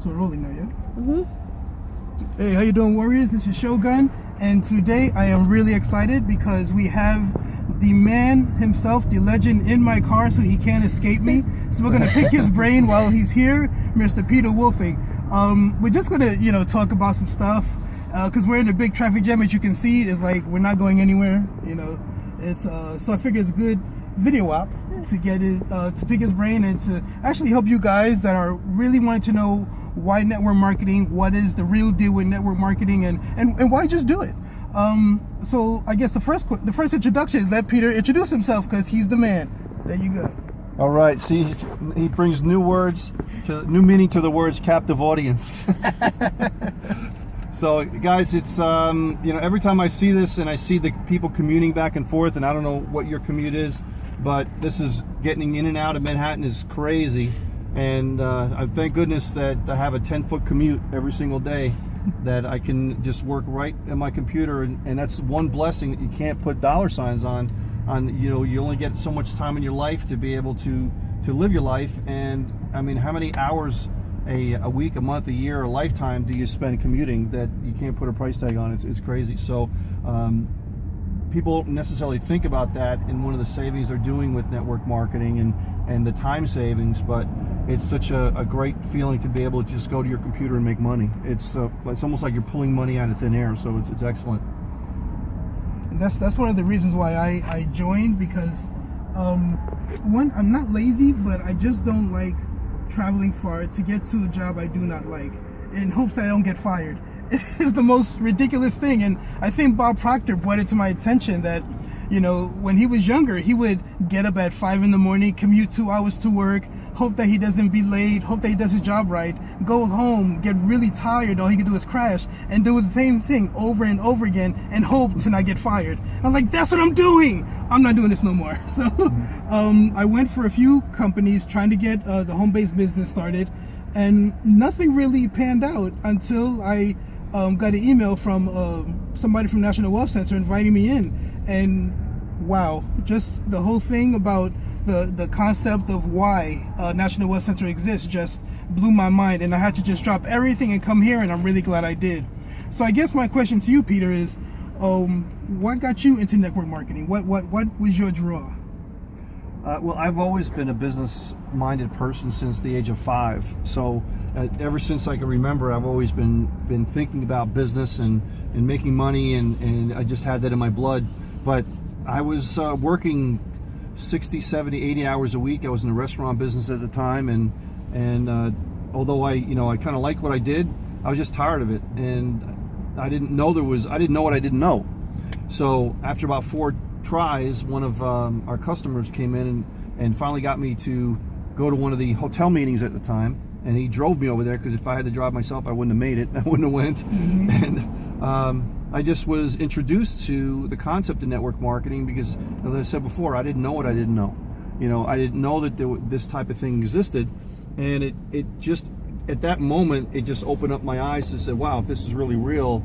So we're rolling now, yeah? Hey, how you doing, Warriors? This is Shogun, and today I am really excited because we have the man himself, the legend, in my car, so he can't escape me. So we're gonna pick his brain while he's here, Mr. Peter Wolfing. We're just gonna, talk about some stuff because we're in a big traffic jam. As you can see, it's like we're not going anywhere. It's so I figured it's a good video app to get it to pick his brain and to actually help you guys that are really wanting to know why network marketing, what is the real deal with network marketing, and why just do it. So I guess the first introduction is let Peter introduce himself because he's the man. There you go. All right. See, he brings new meaning to the words captive audience. So guys, it's every time I see this and I see the people commuting back and forth, and I don't know what your commute is, but this is getting in and out of Manhattan is crazy. And I thank goodness that I have a 10-foot commute every single day that I can just work right at my computer, and that's one blessing that you can't put dollar signs on. You only get so much time in your life to be able to live your life. And I mean, how many hours a week, a month, a year, a lifetime do you spend commuting that you can't put a price tag on? It's crazy. So people don't necessarily think about that in one of the savings they're doing with network marketing and the time savings, but it's such a great feeling to be able to just go to your computer and make money. It's almost like you're pulling money out of thin air, so it's excellent. And that's one of the reasons why I joined, because one, I'm not lazy, but I just don't like traveling far to get to a job I do not like in hopes that I don't get fired. It's the most ridiculous thing. And I think Bob Proctor brought it to my attention that when he was younger, he would get up at 5 in the morning, commute 2 hours to work, hope that he doesn't be late, hope that he does his job right, go home, get really tired, all he could do is crash, and do the same thing over and over again and hope to not get fired. I'm like, that's what I'm doing! I'm not doing this no more. So I went for a few companies trying to get the home-based business started, and nothing really panned out until I got an email from somebody from National Wealth Center inviting me in. And wow, just the whole thing about the concept of why National Wealth Center exists just blew my mind, and I had to just drop everything and come here, and I'm really glad I did. So I guess my question to you, Peter, is what got you into network marketing? What was your draw? Well, I've always been a business-minded person since the age of 5. So ever since I can remember, I've always been thinking about business and making money, and I just had that in my blood. But I was working 60, 70, 80 hours a week. I was in the restaurant business at the time, and although I kind of liked what I did, I was just tired of it, and I didn't know what I didn't know. So after about 4 tries, one of our customers came in and finally got me to go to one of the hotel meetings at the time, and he drove me over there because if I had to drive myself, I wouldn't have made it. I wouldn't have went. And I just was introduced to the concept of network marketing because, as I said before, I didn't know what I didn't know. I didn't know that this type of thing existed, and it just, at that moment, it just opened up my eyes to say, wow, if this is really real,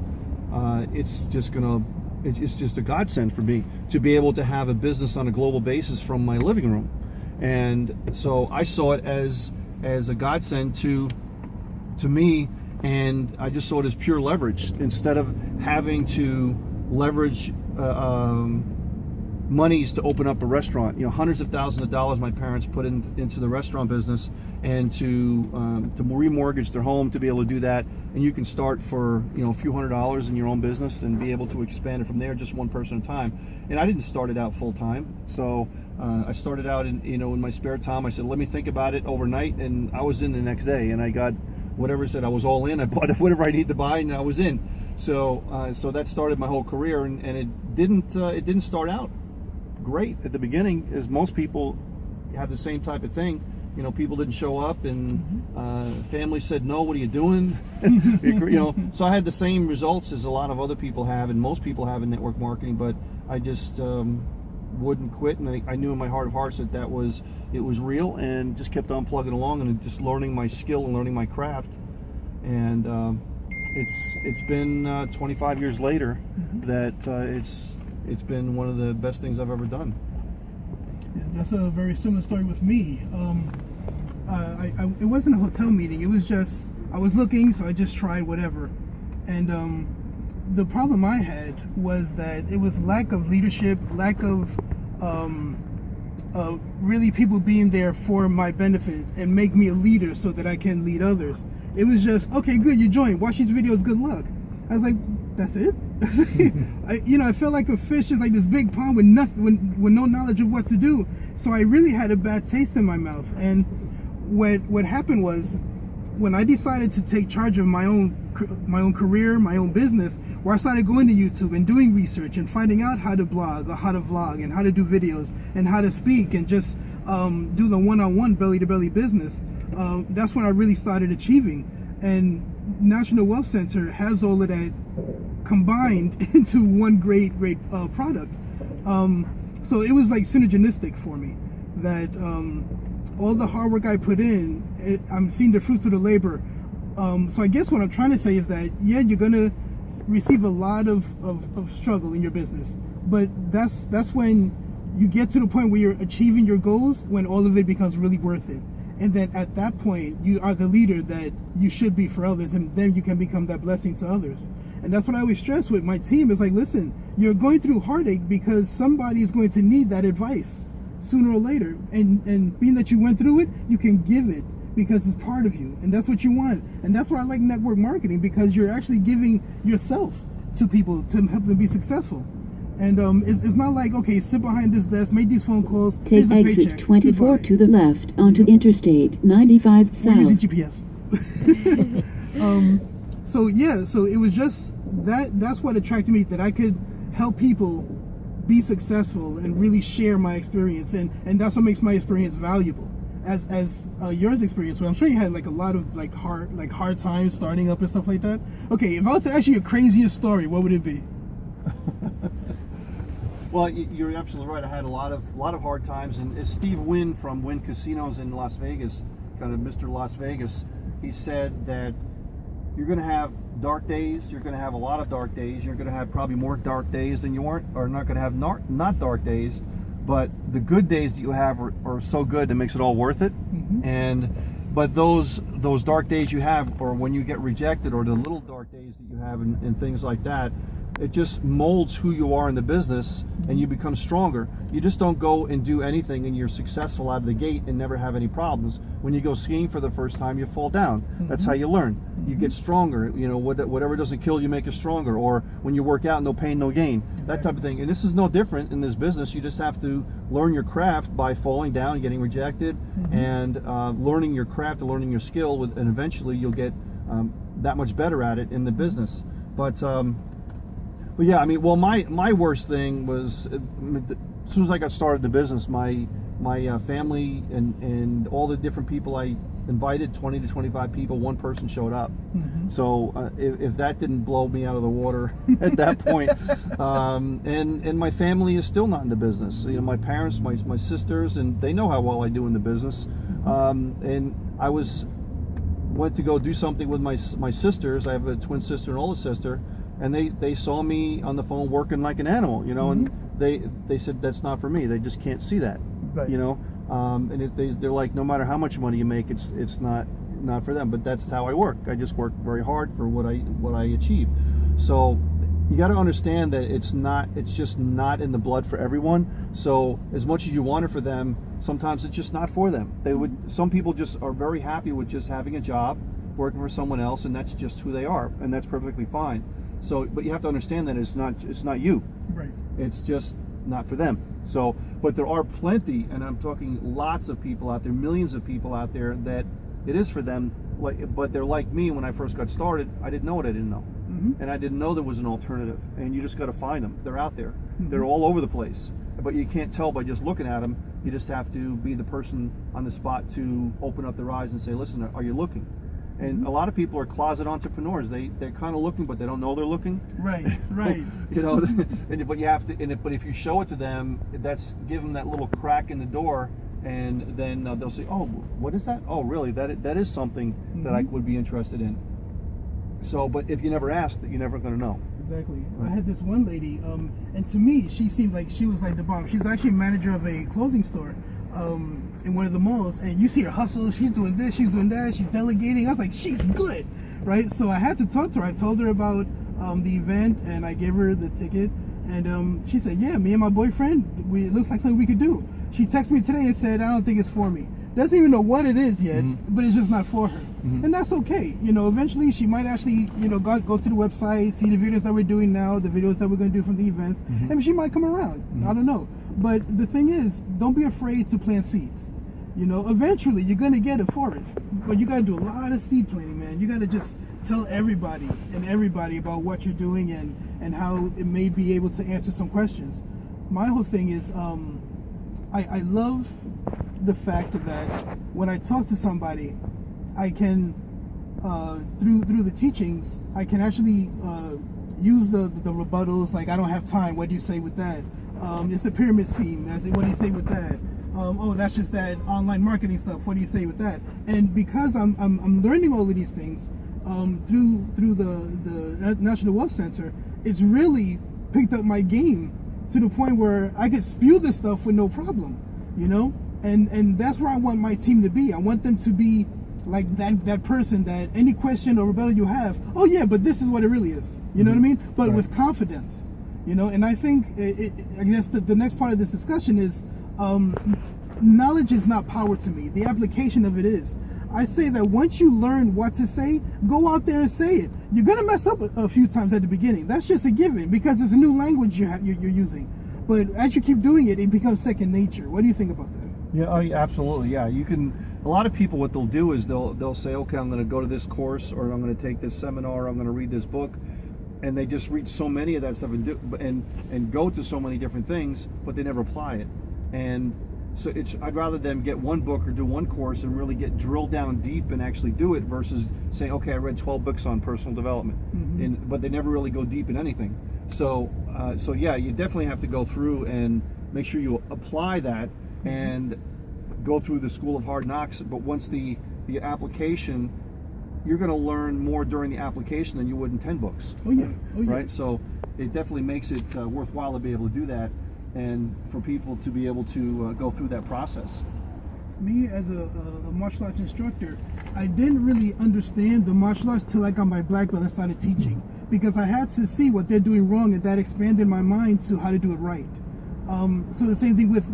it's just a godsend for me to be able to have a business on a global basis from my living room. And so I saw it as a godsend to me, and I just saw it as pure leverage. Instead of having to leverage monies to open up a restaurant, hundreds of thousands of dollars my parents put into the restaurant business, and to remortgage their home to be able to do that. And you can start for a few $100s in your own business and be able to expand it from there, just one person at a time. And I didn't start it out full time, so I started out in my spare time. I said, let me think about it overnight, and I was in the next day, and I got whatever it said. I was all in. I bought whatever I needed to buy, and I was in. So that started my whole career, and it didn't start out great at the beginning, as most people have the same type of thing. People didn't show up, and family said, no, what are you doing? So I had the same results as a lot of other people have, and most people have in network marketing, but I just wouldn't quit, and I knew in my heart of hearts that it was real, and just kept on plugging along and just learning my skill and learning my craft. And it's been 25 years later that it's been one of the best things I've ever done. Yeah, that's a very similar story with me. It wasn't a hotel meeting. It was just I was looking, so I just tried whatever. And the problem I had was that it was lack of leadership, lack of really people being there for my benefit and make me a leader so that I can lead others. It was just, okay, good, you joined, watch these videos, good luck. I was like, that's it? I felt like a fish in like this big pond with nothing, with no knowledge of what to do. So I really had a bad taste in my mouth. And what happened was, when I decided to take charge of my own career, my own business, where I started going to YouTube and doing research and finding out how to blog or how to vlog and how to do videos and how to speak and just do the one-on-one belly-to-belly business, that's when I really started achieving. And National Wealth Center has all of that combined into one great product. So it was like synergistic for me, that all the hard work I put in, I'm seeing the fruits of the labor. So I guess what I'm trying to say is that, yeah, you're gonna receive a lot of struggle in your business, but that's when you get to the point where you're achieving your goals, when all of it becomes really worth it. And then at that point, you are the leader that you should be for others, and then you can become that blessing to others. And that's what I always stress with my team, is like, listen, you're going through heartache because somebody is going to need that advice sooner or later. And being that you went through it, you can give it because it's part of you. And that's what you want. And that's why I like network marketing, because you're actually giving yourself to people to help them be successful. And it's not like, okay, sit behind this desk, make these phone calls, take exit 24 to the left onto Interstate 95 south. We're using GPS. So it was just that's what attracted me, that I could help people be successful and really share my experience, and that's what makes my experience valuable as yours experience. Well, I'm sure you had like a lot of hard times starting up and stuff like that. Okay, if I were to ask you your craziest story, what would it be? Well, you're absolutely right. I had a lot of hard times, and as Steve Wynn from Wynn Casinos in Las Vegas, kind of Mr. Las Vegas, he said that you're going to have dark days. You're going to have a lot of dark days. You're going to have probably more dark days than you aren't, or not going to have not dark days. But the good days that you have are so good it makes it all worth it. Mm-hmm. But those dark days you have, or when you get rejected, or the little dark days that you have, and things like that, it just molds who you are in the business, and you become stronger. You just don't go and do anything and you're successful out of the gate and never have any problems. When you go skiing for the first time, you fall down. Mm-hmm. That's how you learn. You get stronger. You know, whatever doesn't kill you, make you stronger. Or when you work out, no pain, no gain. That type of thing. And this is no different in this business. You just have to learn your craft by falling down, getting rejected, mm-hmm. and learning your craft and learning your skill, and eventually you'll get that much better at it in the business. But yeah, I mean, well, my worst thing was, as soon as I got started in the business, my family and all the different people I invited, 20 to 25 people, one person showed up. Mm-hmm. So if that didn't blow me out of the water at that point, and my family is still not in the business. You know, my parents, my sisters, and they know how well I do in the business. And I went to go do something with my sisters. I have a twin sister and older sister. And they saw me on the phone working like an animal, you know, mm-hmm. and they said, that's not for me. They just can't see that, right. You know, and they're like, no matter how much money you make, it's not for them. But that's how I work. I just work very hard for what I achieve. So you got to understand that it's just not in the blood for everyone. So as much as you want it for them, sometimes it's just not for them. Some people just are very happy with just having a job, working for someone else, and that's just who they are, and that's perfectly fine. So, but you have to understand that it's not you. Right. It's just not for them. So, but there are plenty, and I'm talking lots of people out there, millions of people out there that it is for them. But they're like me. When I first got started, I didn't know what I didn't know, mm-hmm. and I didn't know there was an alternative. And you just got to find them. They're out there. Mm-hmm. They're all over the place. But you can't tell by just looking at them. You just have to be the person on the spot to open up their eyes and say, "Listen, are you looking?" And a lot of people are closet entrepreneurs. They're kind of looking, but they don't know they're looking. Right. You know, but you have to. But if you show it to them, that's give them that little crack in the door, and then they'll say, "Oh, what is that? Oh, really? That is something mm-hmm. that I would be interested in." So, but if you never ask, you're never going to know. Exactly. Right. I had this one lady, and to me, she seemed like she was like the bomb. She's actually manager of a clothing store. in one of the malls, and you see her hustle. She's doing this, she's doing that, she's delegating. I was like, she's good, right? So I had to talk to her. I told her about the event, and I gave her the ticket, and she said, yeah, me and my boyfriend, it looks like something we could do. She texted me today and said, I don't think it's for me. Doesn't even know what it is yet, but it's just not for her. And that's okay. You know, eventually she might actually, you know, go to the website, see the videos that we're doing now, the videos that we're going to do from the events, and she might come around. I don't know. But the thing is, don't be afraid to plant seeds. You know, eventually you're going to get a forest, but you got to do a lot of seed planting, man. You got to just tell everybody about what you're doing and how it may be able to answer some questions. My whole thing is, I love the fact that when I talk to somebody, I can, through the teachings, I can actually use the rebuttals, like, I don't have time, what do you say with that? It's a pyramid scheme, what do you say with that? Oh, that's just that online marketing stuff, what do you say with that? And because I'm learning all of these things through the National Wealth Center, it's really picked up my game to the point where I could spew this stuff with no problem, you know? And that's where I want my team to be. I want them to be like that person that any question or rebuttal you have, oh yeah, but this is what it really is. You know what I mean? But with confidence, you know? And I think, I guess the next part of this discussion is, knowledge is not power to me. The application of it is. I say that once you learn what to say, go out there and say it. You're gonna mess up a few times at the beginning. That's just a given because it's a new language you're using. But as you keep doing it, it becomes second nature. What do you think about that? Yeah, oh, yeah, absolutely. Yeah, you can. A lot of people, what they'll do is they'll say, okay, I'm going to go to this course, or I'm going to take this seminar, or I'm going to read this book, and they just read so many of that stuff and go to so many different things, but they never apply it. And so I'd rather them get one book or do one course and really get drilled down deep and actually do it versus saying, okay, I read 12 books on personal development, but they never really go deep in anything. So yeah, you definitely have to go through and make sure you apply that and go through the school of hard knocks. But once the application, you're going to learn more during the application than you would in 10 books. Oh yeah. Right? So it definitely makes it worthwhile to be able to do that and for people to be able to go through that process. Me as a martial arts instructor, I didn't really understand the martial arts till I got my black belt and started teaching, because I had to see what they're doing wrong, and that expanded my mind to how to do it right. So the same thing with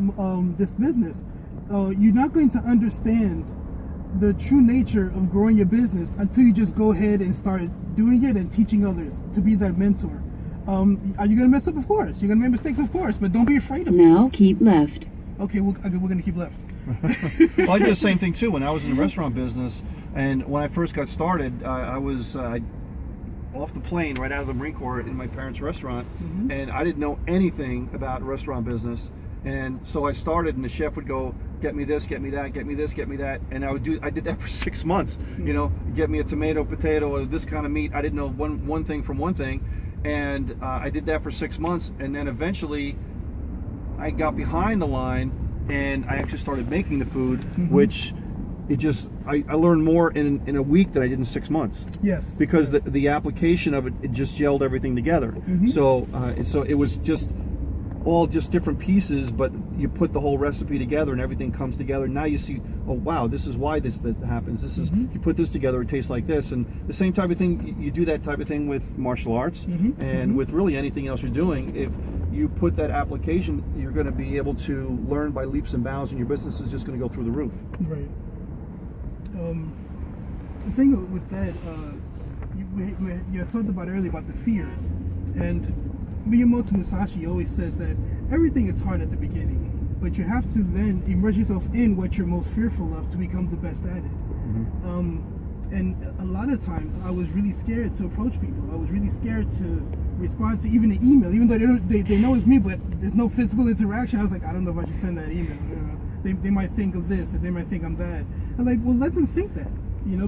this business. You're not going to understand the true nature of growing your business until you just go ahead and start doing it and teaching others to be that mentor. Are you going to mess up? Of course. You're going to make mistakes? Of course. But don't be afraid of it. Now keep left. Okay, we're going to keep left. Well, I did the same thing too when I was in the restaurant business, and when I first got started, I was off the plane right out of the Marine Corps in my parents' restaurant, and I didn't know anything about restaurant business. And so I started, and the chef would go, get me this, get me that, get me this, get me that, and I did that for 6 months. You know, get me a tomato, potato, or this kind of meat. I didn't know one thing from one thing, and I did that for 6 months, and then eventually I got behind the line, and I actually started making the food, which I learned more in a week than I did in 6 months. Yes. Because the application of it just gelled everything together. So it was just all just different pieces, but you put the whole recipe together and everything comes together. Now you see, oh wow, this is why this happens. This is, you put this together, it tastes like this. And the same type of thing, you do that type of thing with martial arts and with really anything else you're doing. If you put that application, you're going to be able to learn by leaps and bounds, and your business is just going to go through the roof. Right. The thing with that, you talked about earlier about the fear, and Miyamoto Musashi always says that everything is hard at the beginning, but you have to then immerse yourself in what you're most fearful of to become the best at it. And a lot of times I was really scared to approach people. I was really scared to respond to even an email, even though they know it's me, but there's no physical interaction. I was like, I don't know if I should send that email. They might think of this, and they might think I'm that. I'm like, well, let them think that,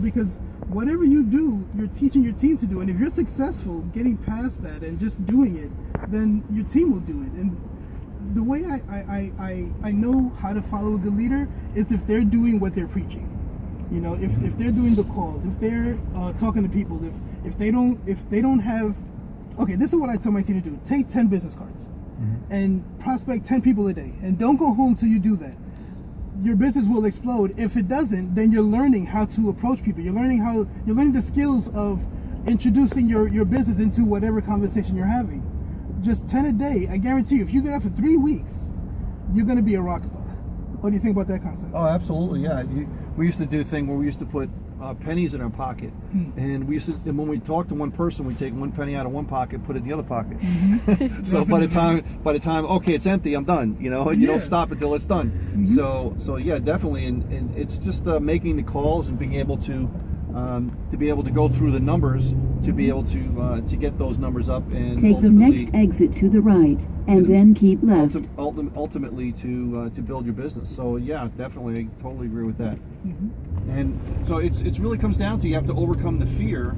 because whatever you do, you're teaching your team to do. And if you're successful getting past that and just doing it, then your team will do it. And the way I know how to follow a good leader is if they're doing what they're preaching. If they're doing the calls, if they're talking to people, if they don't have, okay, this is what I tell my team to do: take 10 business cards and prospect 10 people a day, and don't go home till you do that. your business will explode. If it doesn't, then you're learning how to approach people. You're learning the skills of introducing your business into whatever conversation you're having. Just 10 a day. I guarantee you, if you get up for 3 weeks, you're going to be a rock star. What do you think about that concept? Oh, absolutely, yeah. We used to do a thing where we used to put pennies in our pocket, and when we talk to one person, we take one penny out of one pocket, put it in the other pocket. So by the time okay, it's empty, I'm done. You don't stop until it's done. So yeah, definitely, and it's just making the calls and being able to be able to go through the numbers to be able to get those numbers up and take the next exit to the right and then keep left. Ultimately to build your business. So yeah, definitely, I totally agree with that. And so it's really comes down to you have to overcome the fear.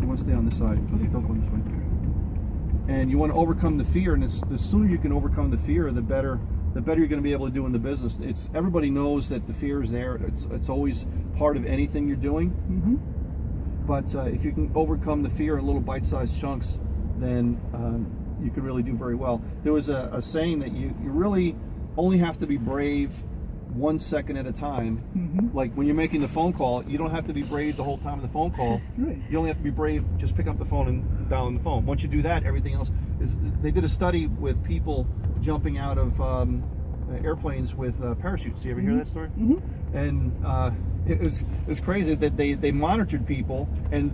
You want to stay on this side. Okay, don't go this way. And you want to overcome the fear, and the sooner you can overcome the fear, the better you're going to be able to do in the business. Everybody knows that the fear is there. It's always part of anything you're doing. But if you can overcome the fear in little bite-sized chunks, then you can really do very well. There was a saying that you really only have to be brave 1 second at a time. Like when you're making the phone call, you don't have to be brave the whole time of the phone call. Right. You only have to be brave, just pick up the phone and dial the phone. Once you do that, everything else is. They did a study with people jumping out of airplanes with parachutes. You ever hear that story? And it was crazy that they monitored people, and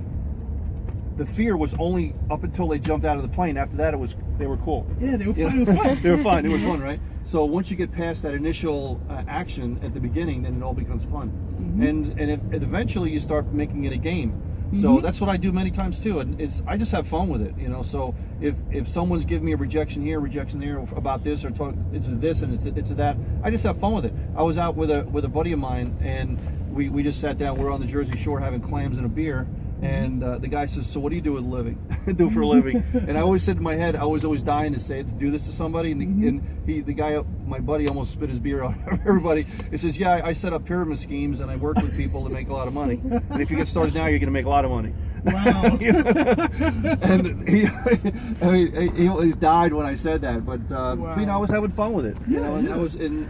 the fear was only up until they jumped out of the plane. After that, they were cool. Yeah, they were fine. It was fun. They were fine. It was fun, right? So once you get past that initial action at the beginning, then it all becomes fun, and eventually you start making it a game. So that's what I do many times too, and I just have fun with it, So if someone's giving me a rejection here, rejection there about this, or it's this and it's that, I just have fun with it. I was out with a buddy of mine, and we just sat down. We're on the Jersey Shore having clams and a beer. And the guy says, "So what do you do with a living? Do for a living?" And I always said in my head, I was always dying to say it, to do this to somebody. And the guy, my buddy, almost spit his beer out of everybody. He says, "Yeah, I set up pyramid schemes and I work with people to make a lot of money. And if you get started now, you're going to make a lot of money." Wow. And he's died when I said that, but wow. I was having fun with it. And Yeah. I was in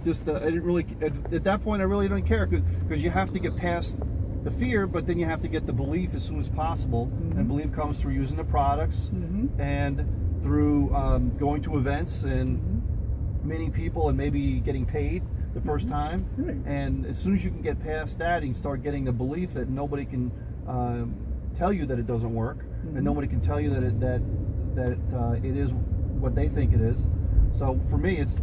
just I didn't really at that point I really don't care because you have to get past the fear, but then you have to get the belief as soon as possible. And belief comes through using the products and through going to events and meeting people and maybe getting paid the first time. Right. And as soon as you can get past that, you start getting the belief that nobody can tell you that it doesn't work, and nobody can tell you that it is what they think it is. So for me, it's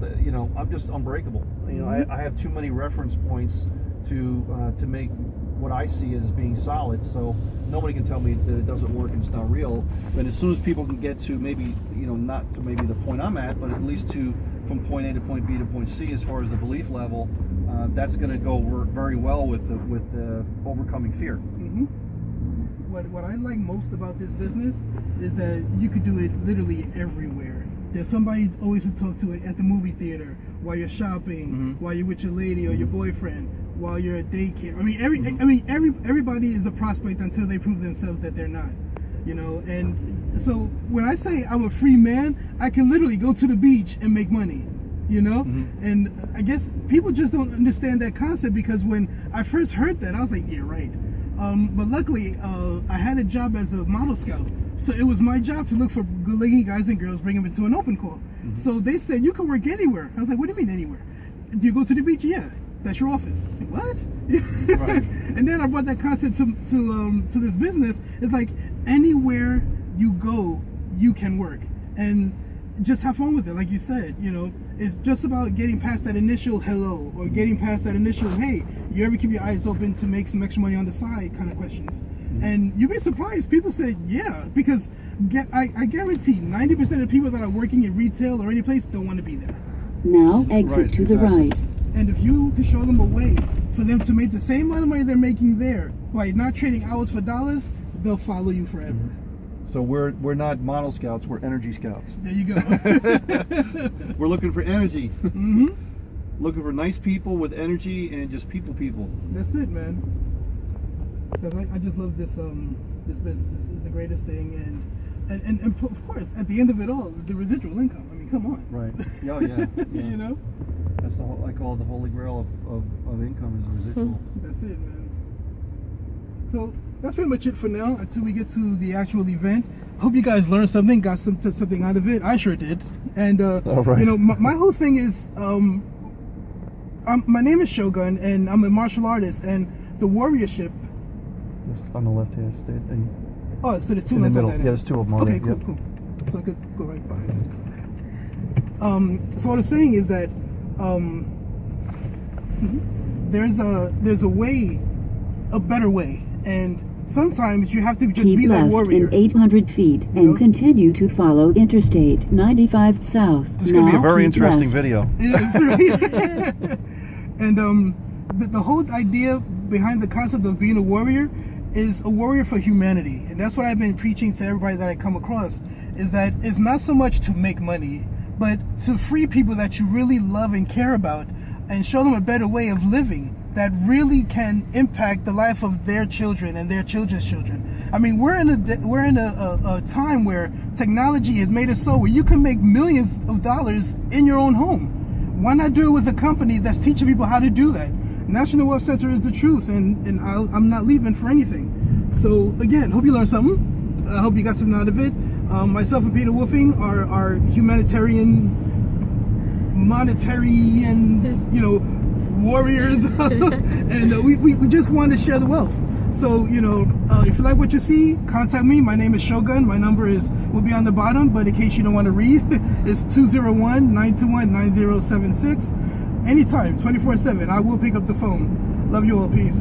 I'm just unbreakable. I have too many reference points to make what I see as being solid. So nobody can tell me that it doesn't work and it's not real. But as soon as people can get to maybe not to maybe the point I'm at, but at least from point A to point B to point C as far as the belief level, that's going to go very well with the overcoming fear. What I like most about this business is that you could do it literally everywhere. There's somebody always to talk to at the movie theater, while you're shopping, while you're with your lady or your boyfriend, while you're at daycare. Everybody is a prospect until they prove themselves that they're not. And so when I say I'm a free man, I can literally go to the beach and make money. And I guess people just don't understand that concept, because when I first heard that, I was like, yeah, right. But luckily, I had a job as a model scout. So it was my job to look for good-looking guys and girls, bring them into an open call. So they said, you can work anywhere. I was like, what do you mean anywhere? Do you go to the beach? Yeah. That's your office. I said, what? Right. And then I brought that concept to this business. It's like anywhere you go, you can work. And just have fun with it. Like you said, it's just about getting past that initial hello, or getting past that initial, hey, you ever keep your eyes open to make some extra money on the side kind of questions. And you'd be surprised. People say, yeah, because I guarantee 90% of the people that are working in retail or any place don't want to be there. Now exit to the right. And if you can show them a way for them to make the same amount of money they're making there by not trading hours for dollars, they'll follow you forever. So we're not model scouts, we're energy scouts. There you go. We're looking for energy. Looking for nice people with energy and just people. That's it, man. Because I just love this business. This is the greatest thing, and of course, at the end of it all, the residual income. I mean, come on. Right. Oh yeah. You know. That's the whole, I call it the holy grail of income is residual. That's it, man. So that's pretty much it for now until we get to the actual event. Hope you guys learned something, got something out of it. I sure did. And right. you know, my whole thing is, my name is Shogun, and I'm a martial artist, and the warriorship. Just on the left hand state. Oh, so there's two in the lines on middle. that. Yeah, there's two of them. Okay, there. cool, Yep. cool. So I could go right by it. So what I'm saying is that there's a way, a better way, and sometimes you have to just Keep be that left warrior. in 800 feet You and know? continue to follow Interstate 95 South. This is going to be a Now very keep interesting left. video. It is, right? And the whole idea behind the concept of being a warrior is a warrior for humanity, and that's what I've been preaching to everybody that I come across. Is that it's not so much to make money, but to free people that you really love and care about, and show them a better way of living that really can impact the life of their children and their children's children. I mean, we're in a time where technology has made it so where you can make millions of dollars in your own home. Why not do it with a company that's teaching people how to do that? National Wealth Center is the truth, and I'm not leaving for anything. So again, hope you learned something. I hope you got something out of it. Myself and Peter Wolfing are humanitarian, monetarians, you know, warriors, and we just want to share the wealth. So, you know, if you like what you see, contact me. My name is Shogun. My number will be on the bottom, but in case you don't want to read, it's 201-921-9076. Anytime, 24/7. I will pick up the phone. Love you all. Peace.